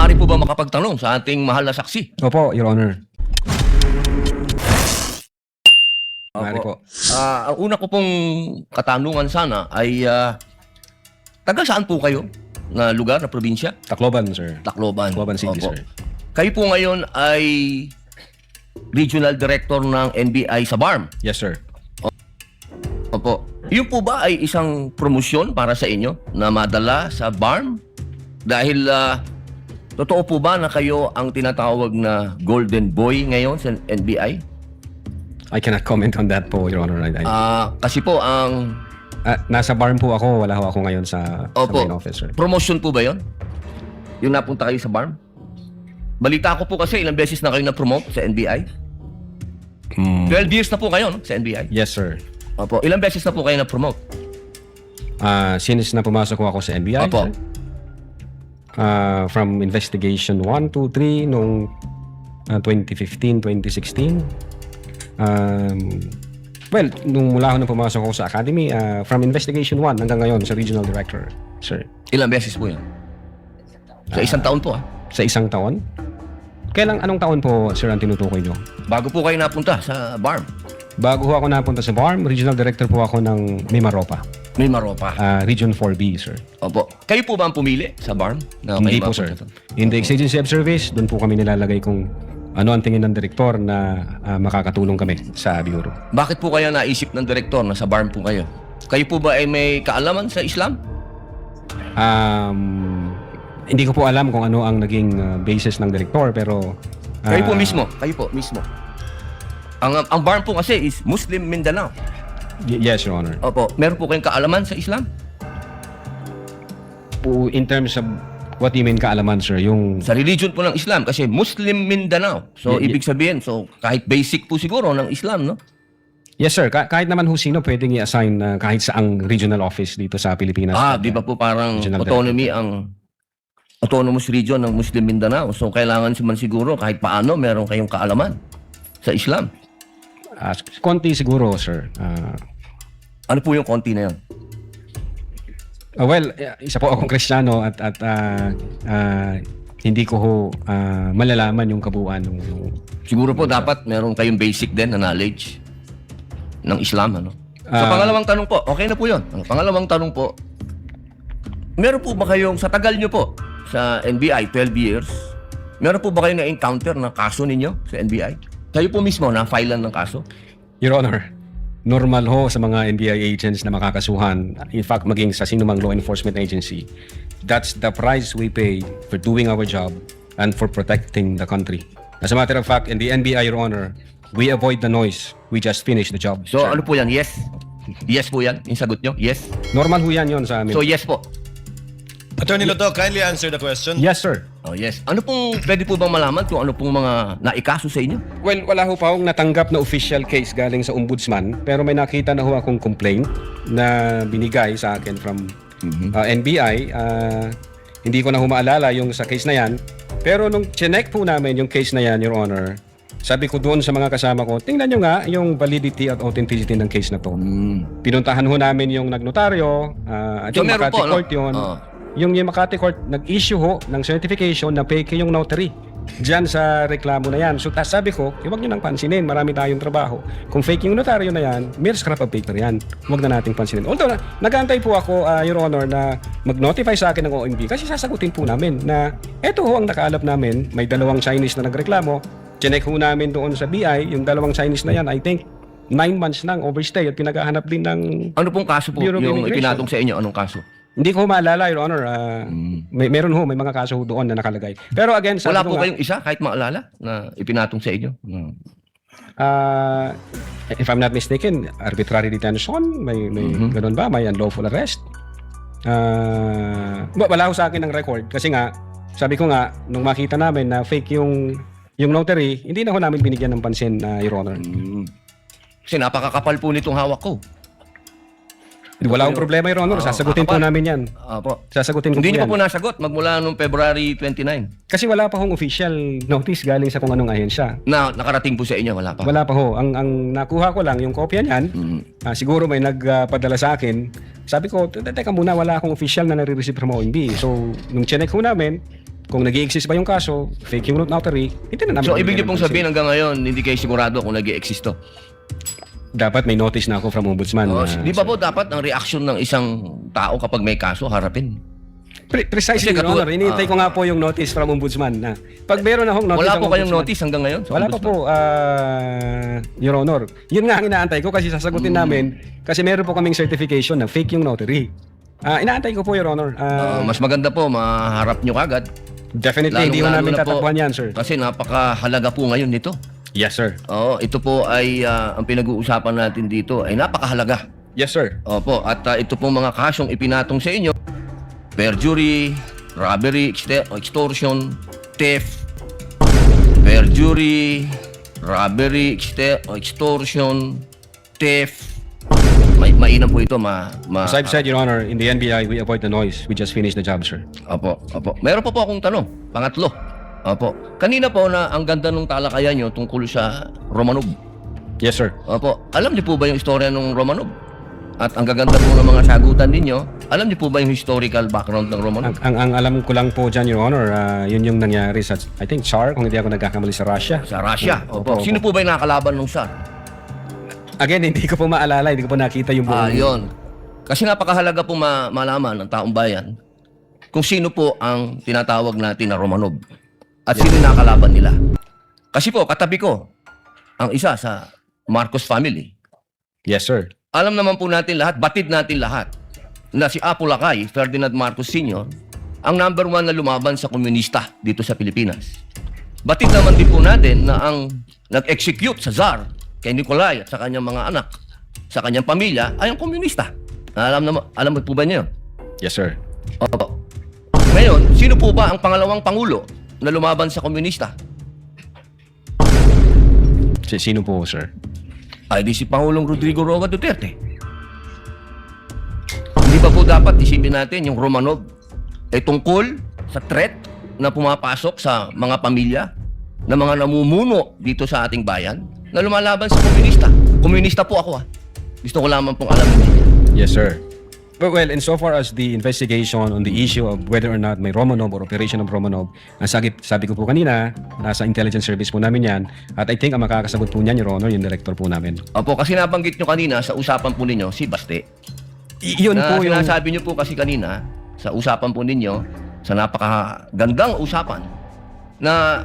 maaari po ba makapagtanong sa ating mahal na saksi? Opo, Your Honor. Maaari Opo. po. Ang una ko pong katanungan sana ay taga saan po kayo na lugar, na probinsya? Tacloban, sir. Tacloban. Tacloban City, Opo. sir. Kayo po ngayon ay Regional Director ng NBI sa BARM. Yes, sir. Opo. Yun po ba ay isang promosyon para sa inyo na madala sa BARM? Dahil totoo po ba na kayo ang tinatawag na Golden Boy ngayon sa NBI? I cannot comment on that po, Your Honor. Kasi po ang Nasa BARM po ako. Wala ho ako ngayon sa main office, sir. promotion po ba yun? Yung napunta kayo sa BARM? Balita ko po kasi ilang beses na kayo na-promote sa NBI. 12 years na po kayo no, sa NBI. Yes, sir. Opo. Ilang beses na po kayo na-promote? Since na pumasok ko ako sa NBI, Opo. sir, from investigation 1, 2, 3 noong 2015, 2016. Well, nung mula ko na pumasok ako sa academy, from investigation 1 hanggang ngayon sa regional director, sir. Ilang beses po yun? Sa isang taon po Sa isang taon? Anong taon po, sir, ang tinutukoy nyo? Bago po kayo napunta sa BARM. Bago ho ako napunta sa BARM, regional director po ako ng Mimaropa, May Maropa. Region 4B, sir. Opo. Kayo po ba ang pumili sa BARM? Na Hindi kayo po, sir. mapunta? In the exigency of service, doon po kami nilalagay kung ano ang tingin ng direktor na makakatulong kami sa bureau. Bakit po kaya naisip ng direktor na sa BARM po kayo? Kayo po ba ay may kaalaman sa Islam? Hindi ko po alam kung ano ang naging basis ng direktor, pero Kayo po mismo. Ang BARM po kasi is Muslim Mindanao. Yes, Your Honor. Opo. Meron po kayong kaalaman sa Islam? In terms of what do you mean kaalaman, sir? Yung Sa religion po ng Islam kasi Muslim Mindanao. So ibig sabihin, so kahit basic po siguro ng Islam, no? Yes, sir. Kahit naman ho sino pwedeng i-assign kahit saang regional office dito sa Pilipinas. Di ba po parang Regional autonomy ang autonomous region ng Muslim Mindanao. So kailangan man siguro kahit paano meron kayong kaalaman sa Islam. Konti siguro, sir. Ano po yung konti na yun? Well, isa po akong Kristiyano at hindi ko ho malalaman yung kabuuan ng Siguro po dapat meron kayong basic din na knowledge ng Islam, ano? So pangalawang tanong po, okay na po yun. Ang pangalawang tanong po, meron po ba kayong, sa tagal nyo po, sa NBI, 12 years, meron po ba kayong na-encounter na kaso ninyo sa NBI? Kayo po mismo na-filean ng kaso? Your Honor, normal ho sa mga NBI agents na makakasuhan, in fact maging sa sinumang law enforcement agency. That's the price we pay for doing our job and for protecting the country. As a matter of fact, in the NBI, Your Honor, we avoid the noise. We just finish the job. So sir. ano po yan? Yes? Yes po yan? Yung sagot nyo? Yes? Normal ho yan yun sa amin. So yes po? Attorney Loto, kindly answer the question. Yes, sir. Oh yes. Ano pong, pwede po bang malaman kung ano pong mga naikaso sa inyo? Well, wala ho pa akong natanggap na official case galing sa ombudsman, pero may nakita na ho akong complaint na binigay sa akin from NBI. Hindi ko na ho maalala yung sa case na yan. Pero nung chinek po namin yung case na yan, Your Honor, sabi ko doon sa mga kasama ko, tingnan nyo nga yung validity at authenticity ng case na to. Pinuntahan ho namin yung nagnotaryo, at So, yung meron Makati po, no? Court yun. Yung Makati Court, nag-issue ho ng certification na fake yung notary diyan sa reklamo na yan. So sabi ko, huwag nyo nang pansinin, marami tayong trabaho. Kung fake yung notaryo na yan, mere scrap of paper yan. Huwag na nating pansinin. Although, nag-aantay po ako, Your Honor, na mag-notify sa akin ng OMB kasi sasagutin po namin na eto ho ang nakaalap namin, may dalawang Chinese na nagreklamo. Chinek ho namin doon sa BI, yung dalawang Chinese na yan, I think 9 months lang overstay at pinagahanap din ng Ano pong kaso po Bureau of yung Immigration. ipinatong sa inyo? Anong kaso? Hindi ko maalala, Your Honor. Meron ho, may mga kaso ho doon na nakalagay. Pero again, sabi Wala ko po nga, kayong isa kahit maalala na ipinatong sa inyo? if I'm not mistaken, arbitrary detention, may ganun ba? May unlawful arrest? Wala ho sa akin ng record kasi nga, sabi ko nga, nung makita namin na fake yung notary, hindi na ho namin binigyan ng pansin, Your Honor. Kasi napakakapal po nitong hawak ko. Wala akong problema, Your Honor. Sasagutin po namin yan. Apo. Sasagutin ko Hindi niyo po pa yan. po nasagot magmula noong February 29. Kasi wala pa hong official notice galing sa kung anong ahensya. Na nakarating po sa inyo, wala pa. Wala pa ho. Ang nakuha ko lang, yung kopya niyan, siguro may nagpadala sa akin. Sabi ko, teka muna, wala akong official na nare-receive from OMB. So, nung chinek ho namin, kung nag-i-exist ba yung kaso, fake yung notary, hindi na namin. So, ibig niyo bibigyan ng pong pansin. sabihin hanggang ngayon, hindi kayo sigurado kung nag-i-exist to. Dapat may notice na ako from Ombudsman. Oh, na- di ba po dapat ang reaction ng isang tao kapag may kaso, harapin? Precisely, Kasi Your Honor. Inihintay ko nga po yung notice from Ombudsman na pag meron akong notice Wala ng po kayong Ombudsman- notice hanggang ngayon? sa Wala pa Ombudsman? po, Your Honor. Yun nga ang inaantay ko kasi sasagutin namin kasi meron po kaming certification na fake yung notary. Inaantay ko po, Your Honor. Mas maganda po, maharap nyo kagad. Definitely, hindi ko Lalong-lalo namin na po, tatakbuhan yan, sir. Kasi napakahalaga po ngayon nito. Yes, sir. Oo, ito po ay ang pinag-uusapan natin dito ay napakahalaga. Yes, sir. Opo, at ito pong mga kasong ipinatong sa inyo, perjury, robbery, extortion, theft, perjury, robbery, extortion, theft. Mainam po ito, As I've said, Your Honor, in the NBI, we avoid the noise. We just finished the job, sir. Opo, opo. Meron pa po akong tanong. Pangatlo. Opo. Kanina po na ang ganda ng talakayan nyo tungkol sa Romanov. Yes, sir. Opo. Alam niyo po ba yung istorya ng Romanov? At ang gaganda po ng mga sagutan ninyo, alam niyo po ba yung historical background ng Romanov? Ang alam ko lang po dyan, Your Honor, yun yung nangyari sa, I think, Tsar, kung hindi ako nagkakamali, sa Russia. Sa Russia. Opo, Opo. Sino po ba yung nakakalaban ng Tsar? Again, hindi ko po maalala, hindi ko po nakita yung buong... Yun. Kasi napakahalaga po malaman ng taong bayan kung sino po ang tinatawag natin na Romanov at sino yung nakakalaban nila. Kasi po, katabi ko, ang isa sa Marcos family. Yes, sir. Alam naman po natin lahat, batid natin lahat, na si Apo Lakay, Ferdinand Marcos Sr., ang number 1 na lumaban sa komunista dito sa Pilipinas. Batid naman din po natin na ang nag-execute sa Tsar kay Nikolai at sa kanyang mga anak, sa kanyang pamilya, ay ang komunista. Alam mo po ba niyo? Yes, sir. Opo. Ngayon, sino po ba ang pangalawang pangulo na lumaban sa komunista? Sino po, sir? Ay di si Pangulong Rodrigo Roa Duterte. Hindi ba po dapat isipin natin yung Romanov ay tungkol sa threat na pumapasok sa mga pamilya na mga namumuno dito sa ating bayan na lumalaban sa komunista. Komunista po ako Gusto ko lamang pong alamin ninyo. Yes, sir. Well, insofar as the investigation on the issue of whether or not may Romanov or operation of Romanov, ang sabi ko po kanina, nasa intelligence service po namin yan, at I think ang makakasagot po niyan, Your Honor, yung director po namin. Opo, kasi nabanggit nyo kanina sa usapan po ninyo si Baste. Yun Na po yung... sinasabi nyo po kasi kanina sa usapan po ninyo, sa napakagandang usapan, na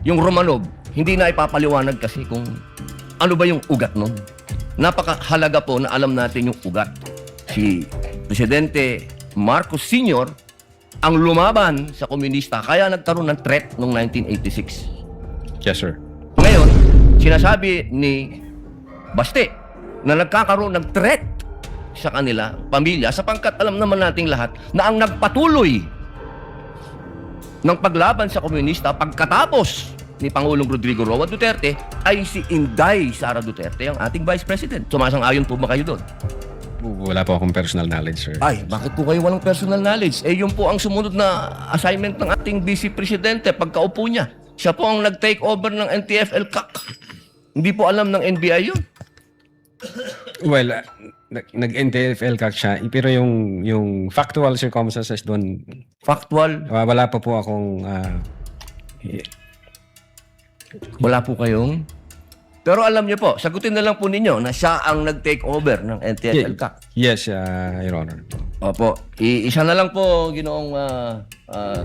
yung Romanov, hindi na ipapaliwanag kasi kung ano ba yung ugat nun. Napakahalaga po na alam natin yung ugat. Si Presidente Marcos Sr. ang lumaban sa komunista kaya nagkaroon ng threat noong 1986. Yes, sir. Ngayon, sinasabi ni Baste na nagkakaroon ng threat sa kanila, pamilya, sapagkat alam naman nating lahat na ang nagpatuloy ng paglaban sa komunista pagkatapos ni Pangulong Rodrigo Roa Duterte ay si Inday Sara Duterte, ang ating Vice President. Sumasang-ayon po ba kayo doon? Wala po akong personal knowledge, sir. Ay, bakit po kayo walang personal knowledge? Eh, yun po ang sumunod na assignment ng ating Vice Presidente pagkaupo niya. Siya po ang nag-take over ng NTF-ELCAC. Hindi po alam ng NBI yun. Well, nag-NTFL ka siya, pero yung factual circumstances doon, Factual, wala pa po akong... wala po kayong... Pero alam niyo po, sagutin na lang po ninyo na siya ang nag-take over ng NTF-ELCAC. Yes, Your Honor. Opo, isa na lang po, ginoong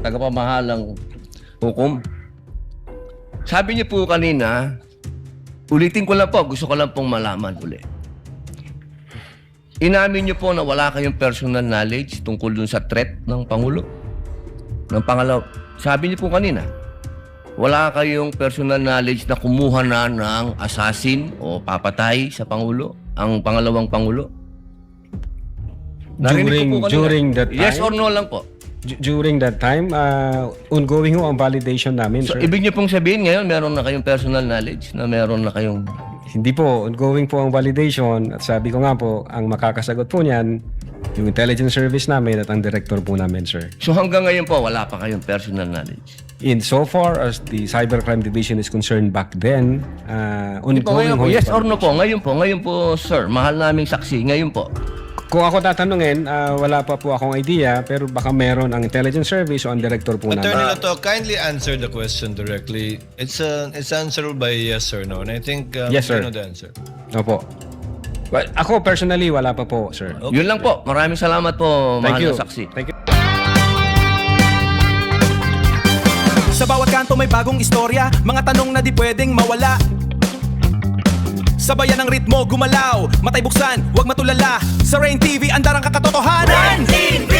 tagapamahalang hukom. Sabi niyo po kanina, ulitin ko lang po, gusto ko lang pong malaman uli. Inamin niyo po na wala kayong personal knowledge tungkol dun sa threat ng Pangulo? Ng pangalaw, sabi niyo po kanina, wala kayong personal knowledge na kumuha na ng assassin o papatay sa Pangulo, ang pangalawang Pangulo? Narinig ko po kanina. During that time? Yes or no lang po. During that time, ongoing ho ang validation namin, So, sir. ibig niyo pong sabihin ngayon, meron na kayong personal knowledge na meron na kayong... Hindi po, ongoing po ang validation. At sabi ko nga po, ang makakasagot po niyan, yung intelligence service namin at ang director po namin, sir. So, hanggang ngayon po, wala pa kayong personal knowledge. In so far as the cybercrime division is concerned back then, Hindi po, ongoing ngayon po, ho yung yes or no po, validation. ngayon po, sir, mahal naming saksi, ngayon po, Kung ako tatanungin, wala pa po akong idea, pero baka meron ang intelligence service o ang director po Attorney namin. Loto, kindly answer the question directly. It's answerable by yes or no. And I think Yes, sir. you know the answer. Opo. Well, ako personally, wala pa po, sir. Yun lang po. Maraming salamat po, Thank mahal you. na saksi. Thank you. Sa bawat kanto may bagong istorya, mga tanong na di pwedeng mawala. Sabayan ng ritmo, gumalaw, matay buksan, huwag matulala. Sa Rain TV, andarang kakatotohanan. Rain TV!